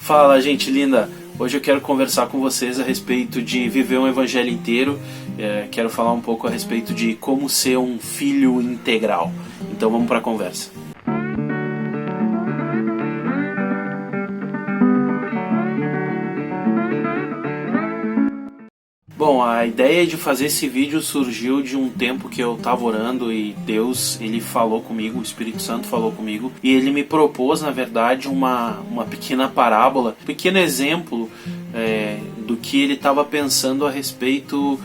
Fala, gente linda! Hoje eu quero conversar com vocês a respeito de viver um evangelho inteiro. Quero falar um pouco a respeito de como ser um filho integral. Então vamos para a conversa. Bom, a ideia de fazer esse vídeo surgiu de um tempo que eu estava orando e Deus, ele falou comigo, o Espírito Santo falou comigo e ele me propôs, na verdade, uma pequena parábola, um pequeno exemplo do que ele estava pensando a respeito,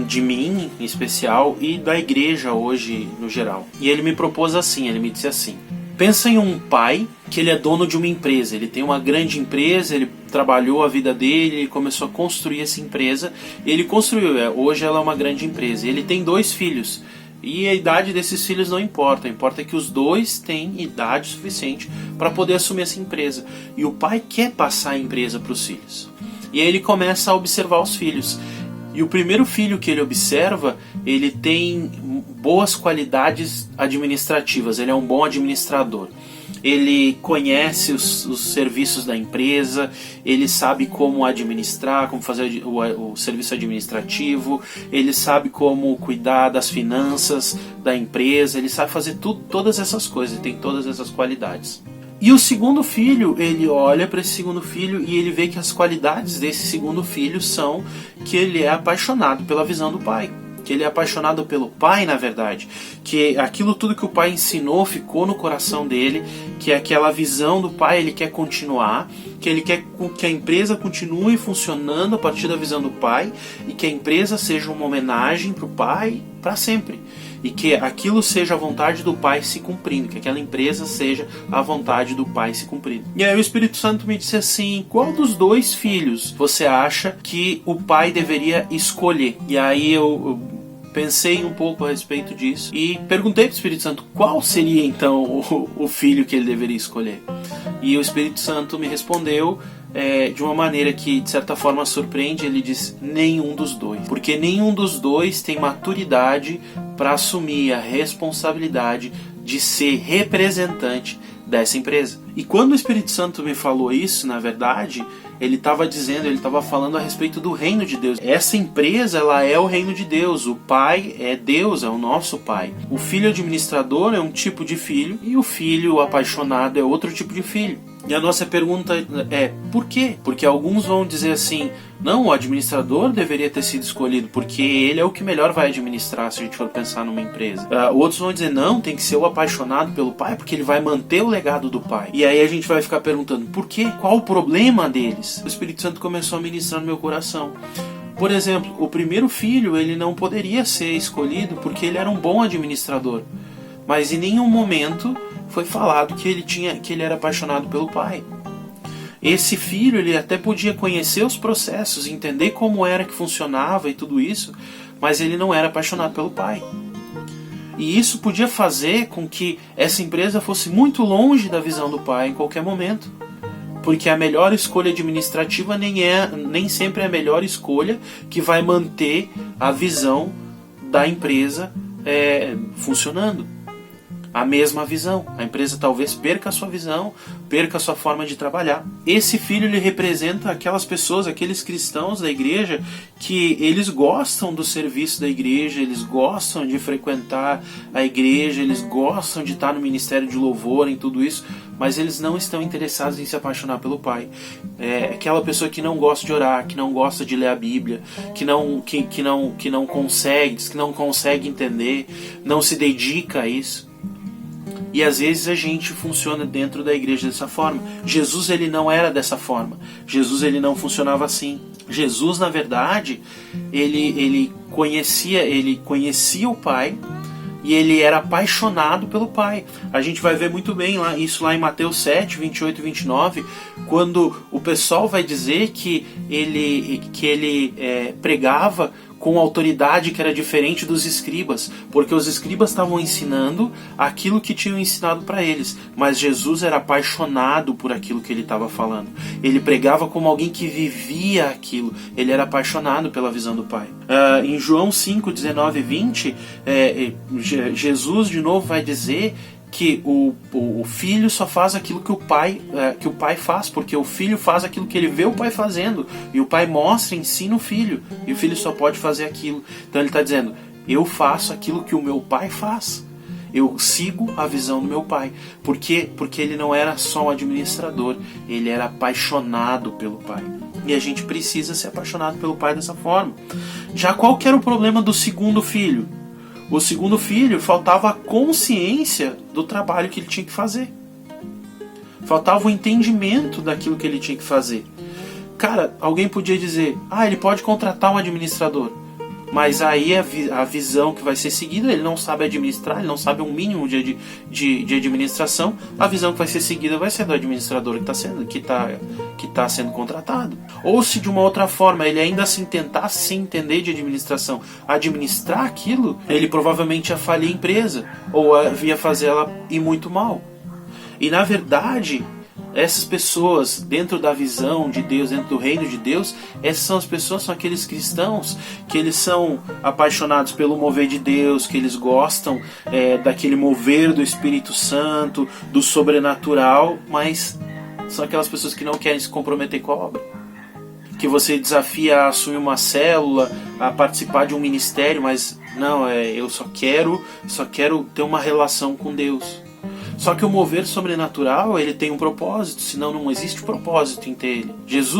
de mim em especial e da igreja hoje no geral. E ele me propôs assim, ele me disse assim: pensa em um pai que ele é dono de uma empresa, ele tem uma grande empresa, ele trabalhou a vida dele, ele começou a construir essa empresa, ele construiu, hoje ela é uma grande empresa, ele tem 2 filhos, e a idade desses filhos não importa, importa que os 2 têm idade suficiente para poder assumir essa empresa, e o pai quer passar a empresa para os filhos, e aí ele começa a observar os filhos. E o primeiro filho que ele observa, ele tem boas qualidades administrativas, ele é um bom administrador. Ele conhece os serviços da empresa, ele sabe como administrar, como fazer o serviço administrativo, ele sabe como cuidar das finanças da empresa, ele sabe fazer todas essas coisas, ele tem todas essas qualidades. E o segundo filho, ele olha para esse segundo filho e ele vê que as qualidades desse segundo filho são que ele é apaixonado pela visão do pai. Que ele é apaixonado pelo pai, na verdade. Que aquilo tudo que o pai ensinou ficou no coração dele. Que aquela visão do pai ele quer continuar. Que ele quer que a empresa continue funcionando a partir da visão do pai. E que a empresa seja uma homenagem para o pai para sempre. E que aquilo seja a vontade do pai se cumprindo, que aquela empresa seja a vontade do pai se cumprindo. E aí o Espírito Santo me disse assim: qual dos 2 filhos você acha que o pai deveria escolher? E aí eu pensei um pouco a respeito disso e perguntei para o Espírito Santo qual seria então o filho que ele deveria escolher. E o Espírito Santo me respondeu de uma maneira que de certa forma surpreende. Ele diz: nenhum dos 2, porque nenhum dos 2 tem maturidade para assumir a responsabilidade de ser representante dessa empresa. E quando o Espírito Santo me falou isso, na verdade, ele estava falando a respeito do reino de Deus. Essa empresa, ela é o reino de Deus. O pai é Deus, é o nosso pai. O filho administrador é um tipo de filho e o filho apaixonado é outro tipo de filho. E a nossa pergunta é: por quê? Porque alguns vão dizer assim: não, o administrador deveria ter sido escolhido porque ele é o que melhor vai administrar se a gente for pensar numa empresa. Outros vão dizer: não, tem que ser o apaixonado pelo pai porque ele vai manter o legado do pai. E aí a gente vai ficar perguntando: por quê? Qual o problema deles? O Espírito Santo começou a ministrar no meu coração. Por exemplo, o primeiro filho, ele não poderia ser escolhido porque ele era um bom administrador. Mas em nenhum momento foi falado que ele era apaixonado pelo pai. Esse filho, ele até podia conhecer os processos, entender como era que funcionava e tudo isso, mas ele não era apaixonado pelo pai. E isso podia fazer com que essa empresa fosse muito longe da visão do pai em qualquer momento. Porque a melhor escolha administrativa nem sempre é a melhor escolha que vai manter a visão da empresa funcionando. A mesma visão. A empresa talvez perca a sua visão, perca a sua forma de trabalhar. Esse filho, ele representa aquelas pessoas, aqueles cristãos da igreja que eles gostam do serviço da igreja, eles gostam de frequentar a igreja, eles gostam de estar no ministério de louvor, em tudo isso, mas eles não estão interessados em se apaixonar pelo pai. É aquela pessoa que não gosta de orar, que não gosta de ler a Bíblia, que não consegue entender, não se dedica a isso. E às vezes a gente funciona dentro da igreja dessa forma. Jesus, ele não era dessa forma. Jesus, ele não funcionava assim. Jesus, na verdade, ele conhecia o Pai e ele era apaixonado pelo Pai. A gente vai ver muito bem isso lá em Mateus 7, 28 e 29, quando o pessoal vai dizer que ele pregava com autoridade que era diferente dos escribas, porque os escribas estavam ensinando aquilo que tinham ensinado para eles, mas Jesus era apaixonado por aquilo que ele estava falando. Ele pregava como alguém que vivia aquilo, ele era apaixonado pela visão do Pai. Em João 5, 19 e 20, Jesus de novo vai dizer que o filho só faz aquilo que o pai faz, porque o filho faz aquilo que ele vê o pai fazendo, e o pai mostra, ensina o filho, e o filho só pode fazer aquilo. Então ele está dizendo, eu faço aquilo que o meu pai faz, eu sigo a visão do meu pai. Por quê? Porque ele não era só um administrador, ele era apaixonado pelo pai. E a gente precisa ser apaixonado pelo pai dessa forma. Já qual que era o problema do segundo filho? O segundo filho faltava a consciência do trabalho que ele tinha que fazer. Faltava o entendimento daquilo que ele tinha que fazer. Cara, alguém podia dizer, ele pode contratar um administrador. Mas aí a visão que vai ser seguida, ele não sabe administrar, ele não sabe um mínimo de administração. A visão que vai ser seguida vai ser do administrador que está sendo contratado. Ou se de uma outra forma ele ainda assim tentasse se entender de administração, administrar aquilo, ele provavelmente ia falir a empresa, ou ia fazer ela ir muito mal. E na verdade, essas pessoas, dentro da visão de Deus, dentro do reino de Deus, essas são as pessoas, são aqueles cristãos que eles são apaixonados pelo mover de Deus, que eles gostam daquele mover do Espírito Santo, do sobrenatural, mas são aquelas pessoas que não querem se comprometer com a obra. Que você desafia a assumir uma célula, a participar de um ministério, mas não, eu só quero ter uma relação com Deus. Só que o mover sobrenatural, ele tem um propósito, senão não existe propósito em ter ele. Deus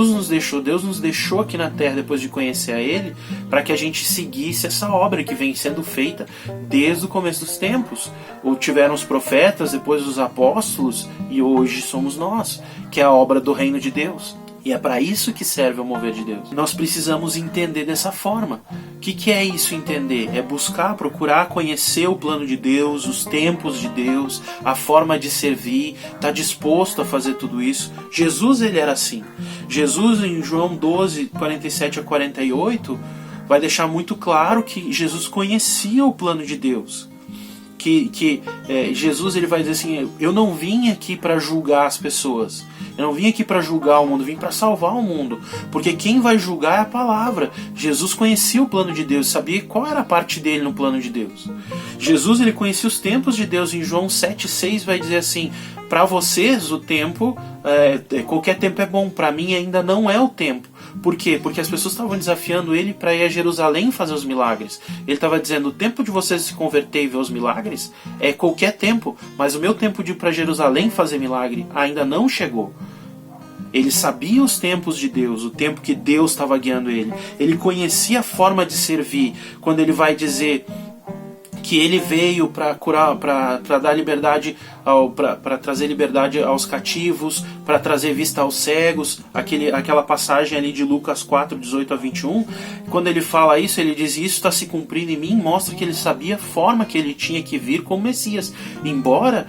nos deixou aqui na terra depois de conhecer a ele, para que a gente seguisse essa obra que vem sendo feita desde o começo dos tempos. Ou tiveram os profetas, depois os apóstolos, e hoje somos nós, que é a obra do reino de Deus. E é para isso que serve o mover de Deus. Nós precisamos entender dessa forma. O que é isso entender? É buscar, procurar conhecer o plano de Deus, os tempos de Deus, a forma de servir, estar disposto a fazer tudo isso. Jesus, ele era assim. Jesus, em João 12, 47 a 48, vai deixar muito claro que Jesus conhecia o plano de Deus. Jesus, ele vai dizer assim, eu não vim aqui para julgar as pessoas, eu não vim aqui para julgar o mundo, eu vim para salvar o mundo, porque quem vai julgar é a palavra. Jesus conhecia o plano de Deus, sabia qual era a parte dele no plano de Deus. Jesus, ele conhecia os tempos de Deus. Em João 7,6 vai dizer assim, para vocês o tempo, qualquer tempo é bom, para mim ainda não é o tempo. Por quê? Porque as pessoas estavam desafiando ele para ir a Jerusalém fazer os milagres. Ele estava dizendo, o tempo de vocês se converter e ver os milagres é qualquer tempo, mas o meu tempo de ir para Jerusalém fazer milagre ainda não chegou. Ele sabia os tempos de Deus, o tempo que Deus estava guiando ele. Ele conhecia a forma de servir. Quando ele vai dizer que ele veio para curar, para dar liberdade, para trazer liberdade aos cativos, para trazer vista aos cegos, aquela passagem ali de Lucas 4, 18 a 21, quando ele fala isso, ele diz, isso está se cumprindo em mim, mostra que ele sabia a forma que ele tinha que vir como Messias, embora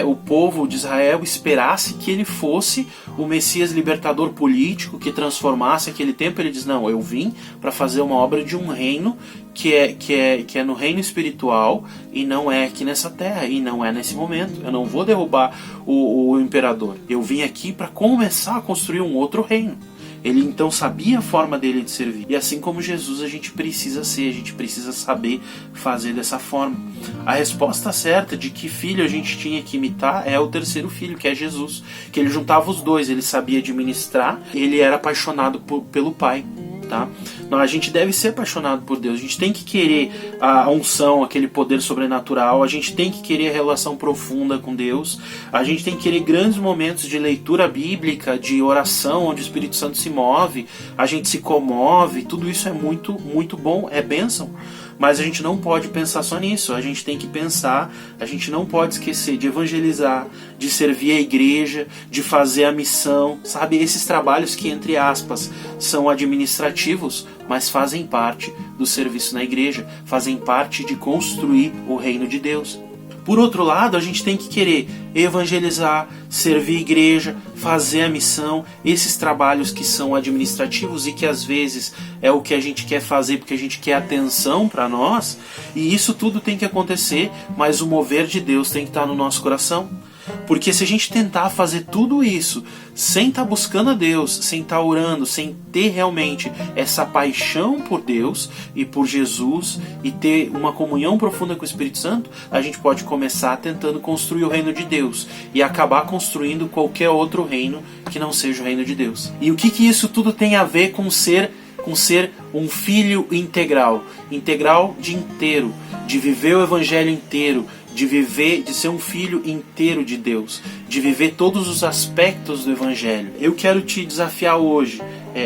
o povo de Israel esperasse que ele fosse o Messias libertador político, que transformasse aquele tempo. Ele diz, não, eu vim para fazer uma obra de um reino que é no reino espiritual, e não é aqui nessa terra, e não é nesse momento. Eu não vou derrubar o imperador. Eu vim aqui para começar a construir um outro reino. Ele então sabia a forma dele de servir. E assim como Jesus, a gente precisa ser, a gente precisa saber fazer dessa forma. A resposta certa de que filho a gente tinha que imitar é o terceiro filho, que é Jesus. Que ele juntava os dois, ele sabia administrar, ele era apaixonado pelo Pai. Tá? Não, a gente deve ser apaixonado por Deus, a gente tem que querer a unção, aquele poder sobrenatural, a gente tem que querer a relação profunda com Deus, a gente tem que querer grandes momentos de leitura bíblica, de oração, onde o Espírito Santo se move, a gente se comove, tudo isso é muito, muito bom, é bênção. Mas a gente não pode pensar só nisso, a gente tem que pensar, a gente não pode esquecer de evangelizar, de servir a igreja, de fazer a missão, sabe? Esses trabalhos que, entre aspas, são administrativos, mas fazem parte do serviço na igreja, fazem parte de construir o reino de Deus. Por outro lado, a gente tem que querer evangelizar, servir a igreja, fazer a missão, esses trabalhos que são administrativos e que às vezes é o que a gente quer fazer porque a gente quer atenção para nós, e isso tudo tem que acontecer, mas o mover de Deus tem que estar no nosso coração. Porque se a gente tentar fazer tudo isso sem estar buscando a Deus, sem estar orando, sem ter realmente essa paixão por Deus e por Jesus e ter uma comunhão profunda com o Espírito Santo, a gente pode começar tentando construir o reino de Deus e acabar construindo qualquer outro reino que não seja o reino de Deus. E o que isso tudo tem a ver com ser um filho integral de inteiro, de viver o evangelho inteiro, de ser um filho inteiro de Deus, de viver todos os aspectos do evangelho. Eu quero te desafiar hoje,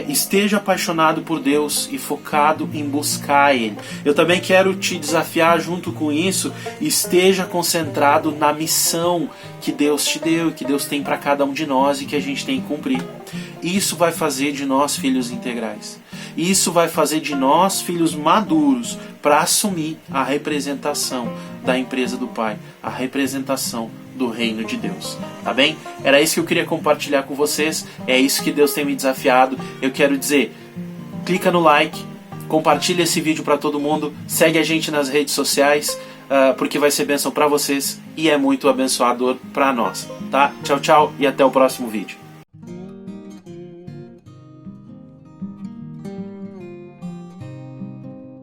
esteja apaixonado por Deus e focado em buscar Ele. Eu também quero te desafiar junto com isso, esteja concentrado na missão que Deus te deu, que Deus tem para cada um de nós e que a gente tem que cumprir. Isso vai fazer de nós filhos integrais. Isso vai fazer de nós filhos maduros para assumir a representação da empresa do Pai, a representação do reino de Deus. Tá bem? Era isso que eu queria compartilhar com vocês. É isso que Deus tem me desafiado. Eu quero dizer, clica no like, compartilha esse vídeo para todo mundo, segue a gente nas redes sociais, porque vai ser bênção para vocês e é muito abençoador para nós. Tá? Tchau, tchau e até o próximo vídeo.